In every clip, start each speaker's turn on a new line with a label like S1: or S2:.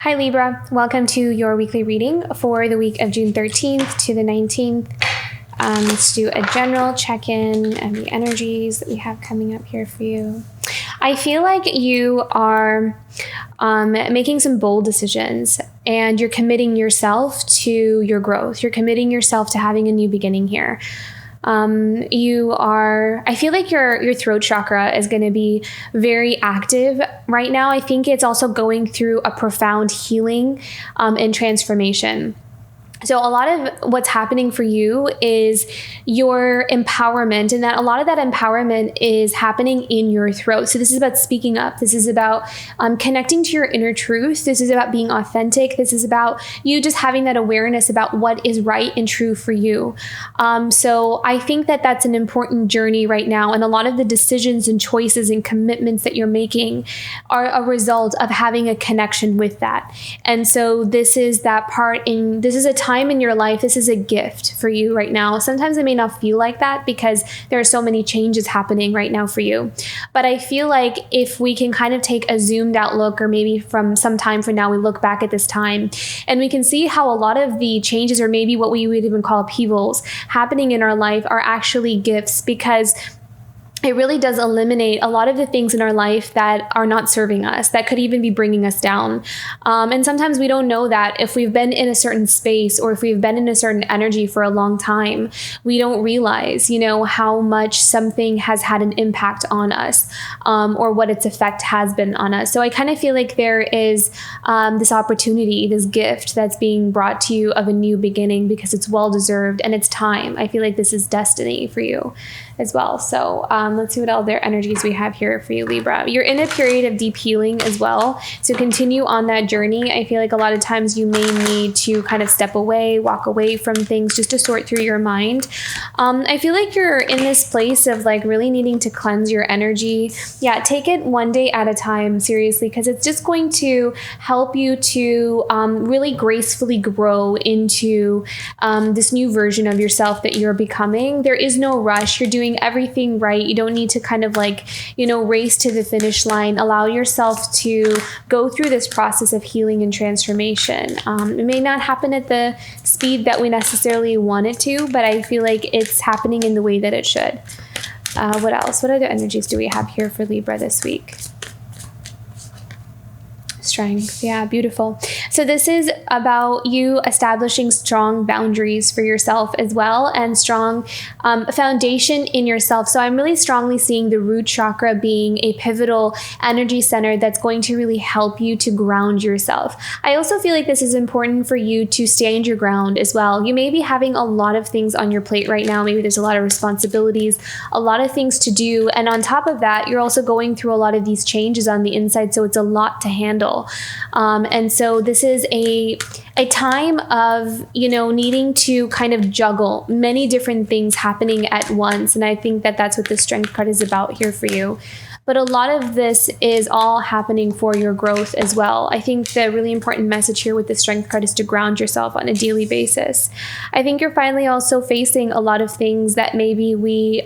S1: Hi Libra, welcome to your weekly reading for the week of June 13th to the 19th. Let's do a general check-in and the energies that we have coming up here for you. I feel like you are making some bold decisions and you're committing yourself to your growth. You're committing yourself to having a new beginning here. I feel like your throat chakra is going to be very active right now. I think it's also going through a profound healing, and transformation. So a lot of what's happening for you is your empowerment, and that a lot of that empowerment is happening in your throat. So this is about speaking up. This is about connecting to your inner truth. This is about being authentic. This is about you just having that awareness about what is right and true for you. So I think that that's an important journey right now. And a lot of the decisions and choices and commitments that you're making are a result of having a connection with that. And so this is that part this is a time in your life. This is a gift for you right now. Sometimes it may not feel like that because there are so many changes happening right now for you. But I feel like if we can kind of take a zoomed out look, or maybe from some time from now, we look back at this time and we can see how a lot of the changes, or maybe what we would even call upheavals, happening in our life are actually gifts, because it really does eliminate a lot of the things in our life that are not serving us, that could even be bringing us down. And sometimes we don't know that if we've been in a certain space, or if we've been in a certain energy for a long time, we don't realize, how much something has had an impact on us, or what its effect has been on us. So I kind of feel like there is this opportunity, this gift that's being brought to you of a new beginning, because it's well-deserved and it's time. I feel like this is destiny for you as well. So let's see what other energies we have here for you, Libra. You're in a period of deep healing as well. So continue on that journey. I feel like a lot of times you may need to kind of step away, walk away from things just to sort through your mind. I feel like you're in this place of like really needing to cleanse your energy. Yeah, take it one day at a time, seriously, because it's just going to help you to really gracefully grow into this new version of yourself that you're becoming. There is no rush. You're doing everything right. You don't need to kind of race to the finish line. Allow yourself to go through this process of healing and transformation. It may not happen at the speed that we necessarily want it to, but I feel like it's happening in the way that it should. What else? What other energies do we have here for Libra this week? Strength. Yeah, beautiful. So this is about you establishing strong boundaries for yourself as well, and strong foundation in yourself. So I'm really strongly seeing the root chakra being a pivotal energy center that's going to really help you to ground yourself. I also feel like this is important for you to stand your ground as well. You may be having a lot of things on your plate right now. Maybe there's a lot of responsibilities, a lot of things to do. And on top of that, you're also going through a lot of these changes on the inside. So it's a lot to handle. And so this is a time of, needing to kind of juggle many different things happening at once. And I think that that's what the Strength card is about here for you. But a lot of this is all happening for your growth as well. I think the really important message here with the Strength card is to ground yourself on a daily basis. I think you're finally also facing a lot of things that maybe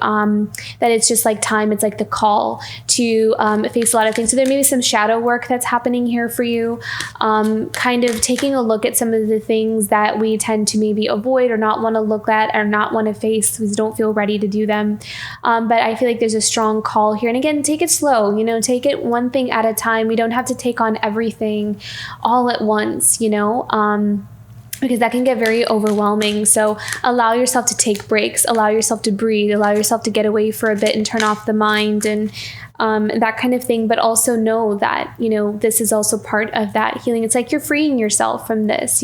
S1: that it's just like time, it's like the call to face a lot of things. So there may be some shadow work that's happening here for you, kind of taking a look at some of the things that we tend to maybe avoid or not want to look at or not want to face because we don't feel ready to do them. But I feel like there's a strong call here. And again, take it slow, take it one thing at a time. We don't have to take on everything all at once, because that can get very overwhelming. So allow yourself to take breaks, allow yourself to breathe, allow yourself to get away for a bit and turn off the mind and that kind of thing. But also know that, this is also part of that healing. It's like you're freeing yourself from this,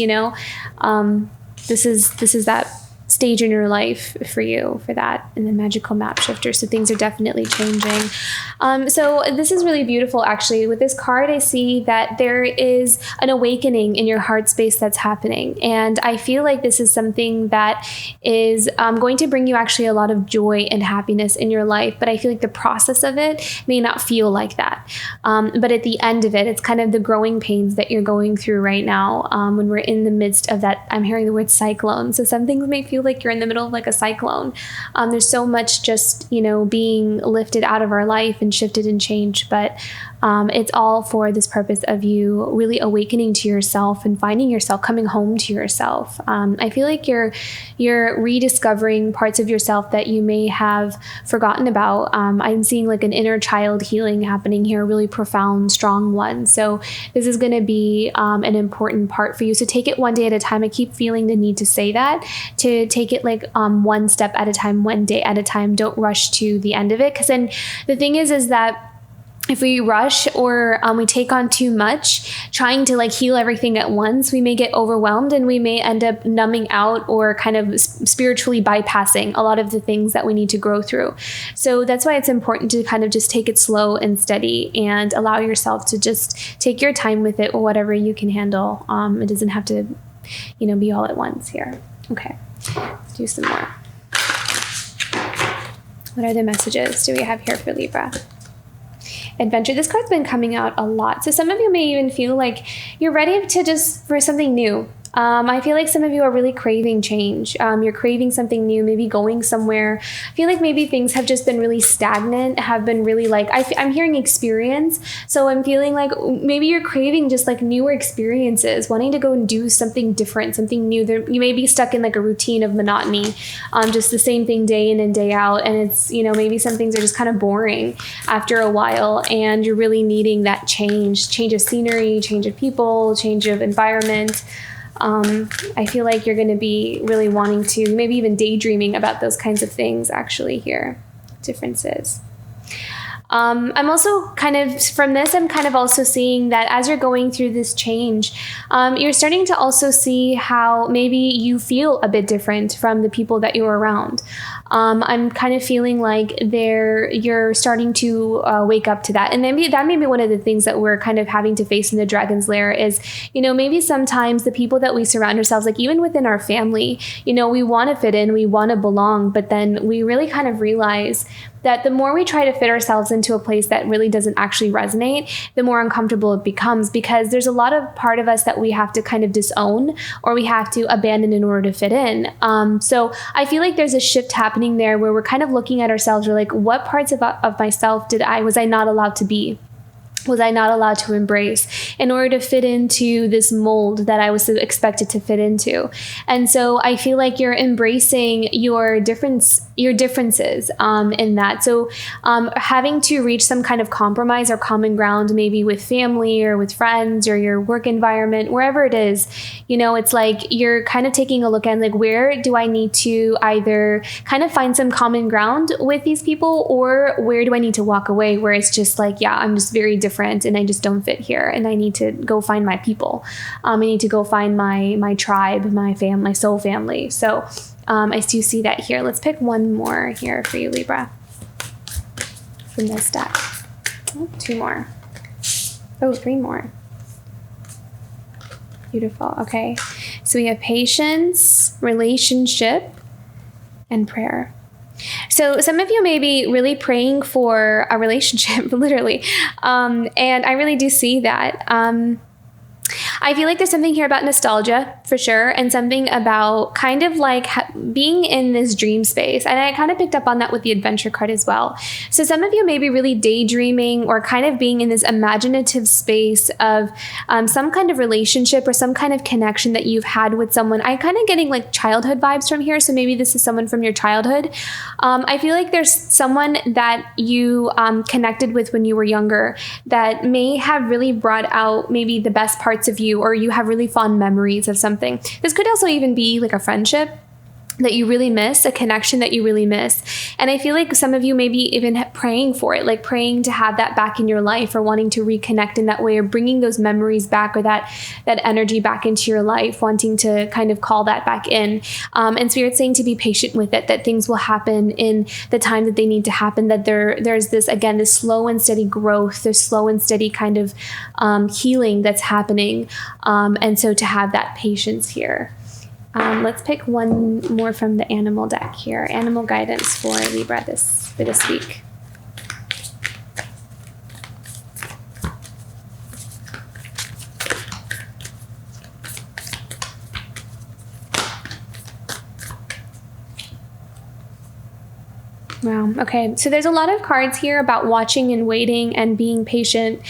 S1: this is that stage in your life for you for that. And then magical map shifter. So things are definitely changing. So this is really beautiful. Actually, with this card, I see that there is an awakening in your heart space that's happening. And I feel like this is something that is going to bring you actually a lot of joy and happiness in your life. But I feel like the process of it may not feel like that. But at the end of it, it's kind of the growing pains that you're going through right now. When we're in the midst of that, I'm hearing the word cyclone. So some things may feel like you're in the middle of like a cyclone. There's so much just, being lifted out of our life and shifted and changed. But It's all for this purpose of you really awakening to yourself and finding yourself, coming home to yourself. I feel like you're rediscovering parts of yourself that you may have forgotten about. I'm seeing like an inner child healing happening here, a really profound, strong one. So this is going to be an important part for you. So take it one day at a time. I keep feeling the need to say that, to take it like one step at a time, one day at a time. Don't rush to the end of it. Because then the thing is that if we rush or we take on too much, trying to like heal everything at once, we may get overwhelmed and we may end up numbing out or kind of spiritually bypassing a lot of the things that we need to grow through. So that's why it's important to kind of just take it slow and steady and allow yourself to just take your time with it or whatever you can handle. It doesn't have to, be all at once here. Okay, let's do some more. What other messages do we have here for Libra? Adventure. This card's been coming out a lot. So some of you may even feel like you're ready for something new. I feel like some of you are really craving change. You're craving something new, maybe going somewhere. I feel like maybe things have just been really stagnant, have been really like, I'm hearing experience. So I'm feeling like maybe you're craving just like newer experiences, wanting to go and do something different, something new. You may be stuck in like a routine of monotony, just the same thing day in and day out. And it's, maybe some things are just kind of boring after a while and you're really needing that change of scenery, change of people, change of environment. I feel like you're going to be really wanting to, maybe even daydreaming about those kinds of things actually here. Differences. I'm also kind of also seeing that as you're going through this change, you're starting to also see how maybe you feel a bit different from the people that you're around. I'm kind of feeling like you're starting to wake up to that. And maybe that may be one of the things that we're kind of having to face in the Dragon's Lair is, maybe sometimes the people that we surround ourselves, like even within our family, we want to fit in, we want to belong, but then we really kind of realize that the more we try to fit ourselves into a place that really doesn't actually resonate, the more uncomfortable it becomes, because there's a lot of part of us that we have to kind of disown or we have to abandon in order to fit in. So I feel like there's a shift happening there where we're kind of looking at ourselves. We're like, what parts of myself was I not allowed to be? Was I not allowed to embrace in order to fit into this mold that I was expected to fit into? And so I feel like you're embracing your differences in that. So having to reach some kind of compromise or common ground, maybe with family or with friends or your work environment, wherever it is, it's like you're kind of taking a look at like, where do I need to either kind of find some common ground with these people, or where do I need to walk away where it's just like, yeah, I'm just very different and I just don't fit here and I need to go find my people. I need to go find my tribe, my family, my soul family. So I do see that here. Let's pick one more here for you, Libra, from this deck. Oh, 2 more. Oh, 3 more. Beautiful. Okay. So we have patience, relationship, and prayer. So some of you may be really praying for a relationship, literally. And I really do see that. I feel like there's something here about nostalgia for sure, and something about kind of like being in this dream space. And I kind of picked up on that with the adventure card as well. So some of you may be really daydreaming or kind of being in this imaginative space of some kind of relationship or some kind of connection that you've had with someone. I'm kind of getting like childhood vibes from here. So maybe this is someone from your childhood. I feel like there's someone that you connected with when you were younger that may have really brought out maybe the best parts of you, or you have really fond memories of something. This could also even be like a friendship that you really miss, a connection that you really miss. And I feel like some of you may be even praying for it, like praying to have that back in your life, or wanting to reconnect in that way, or bringing those memories back, or that energy back into your life, wanting to kind of call that back in. And Spirit's saying to be patient with it, that things will happen in the time that they need to happen, that there's this, again, this slow and steady growth, this slow and steady kind of healing that's happening. And so to have that patience here. Let's pick one more from the animal deck here. Animal guidance for Libra for this week. Wow. Okay. So there's a lot of cards here about watching and waiting and being patient,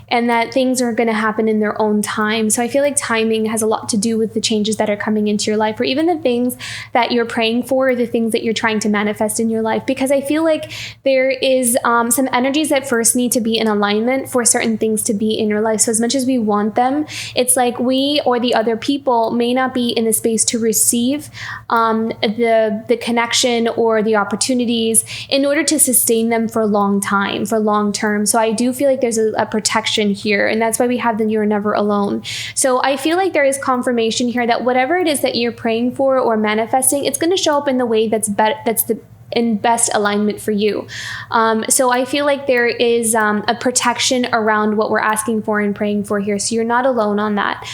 S1: and that things are going to happen in their own time. So I feel like timing has a lot to do with the changes that are coming into your life, or even the things that you're praying for, or the things that you're trying to manifest in your life. Because I feel like there is some energies that first need to be in alignment for certain things to be in your life. So as much as we want them, it's like we or the other people may not be in the space to receive the connection or the opportunities in order to sustain them for a long time, for long term. So I do feel like there's a protection here, and that's why we have the "you're never alone." So I feel like there is confirmation here that whatever it is that you're praying for or manifesting, it's going to show up in the way that's in best alignment for you. So I feel like there is a protection around what we're asking for and praying for here. So you're not alone on that.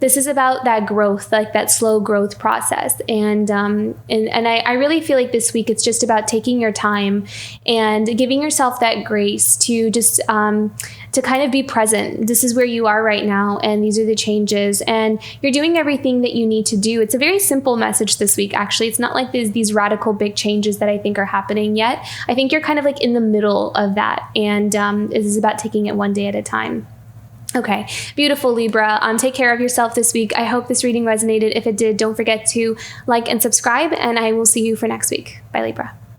S1: This is about that growth, like that slow growth process. And I really feel like this week it's just about taking your time and giving yourself that grace to just to kind of be present. This is where you are right now, and these are the changes, and you're doing everything that you need to do. It's a very simple message this week, actually. It's not like these radical big changes that I think are happening yet. I think you're kind of like in the middle of that, and this is about taking it one day at a time. Okay, beautiful Libra. Take care of yourself this week. I hope this reading resonated. If it did, don't forget to like and subscribe, and I will see you for next week. Bye, Libra.